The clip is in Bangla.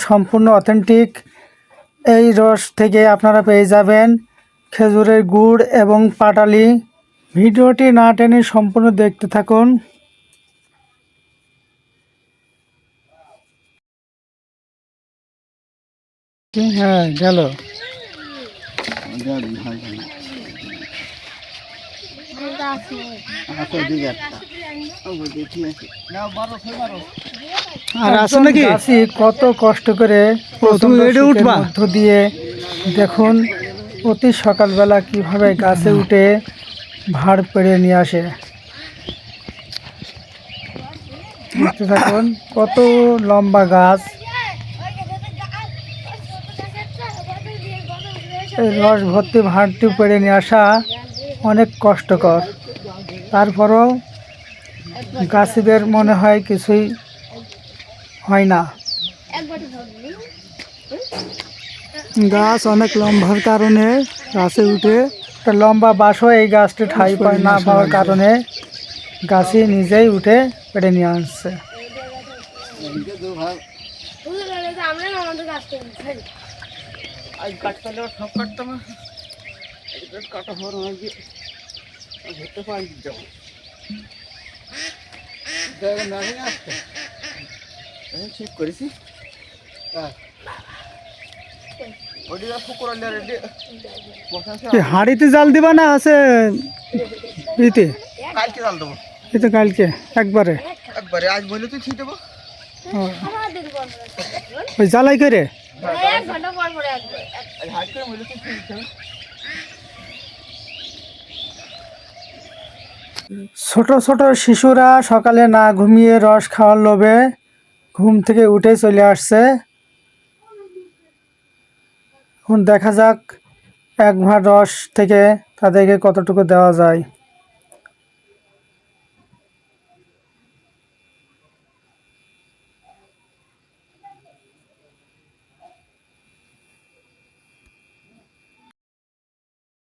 সম্পূর্ণ অথেন্টিক। এই রস থেকে আপনারা পেয়ে যাবেন খেজুরের গুড় এবং পাটালি। ভিডিওটি না টেনে সম্পূর্ণ দেখতে থাকুন। হ্যাঁ গেল। আর আছে নাকি গাছি কত কষ্ট করে মধ্য দিয়ে দেখুন প্রতি সকালবেলা কিভাবে গাছে উঠে ভাড় পেড়ে নিয়ে আসে। দেখতে থাকুন কত লম্বা গাছ। এই রস ভর্তি ভাড়টি পেড়ে নিয়ে আসা অনেক কষ্টকর। তারপরও গাছিদের মনে হয় কিছুই হয় না। গাছ অনেক লম্বার কারণে গাছে উঠে একটা লম্বা বাঁশও এই গাছটি ঠাই পায় না পাওয়ার কারণে গাছই নিজেই উঠে পেড়ে নিয়ে আসছে। হাড়িতে জাল দিবা না আছে ইতে? কালকে জাল দেবো। এই তো কালকে একবারে আজ বলে তুই ছিট দেবো। ওই জ্বালাই করে ছোট ছোট শিশুরা সকালে না ঘুমিয়ে রস খাওয়ার লোভে ঘুম থেকে উঠে চলে আসছে। এখন দেখা যাক এক ভাঁড় রস থেকে তাদেরকে কতটুকু দেওয়া যায়।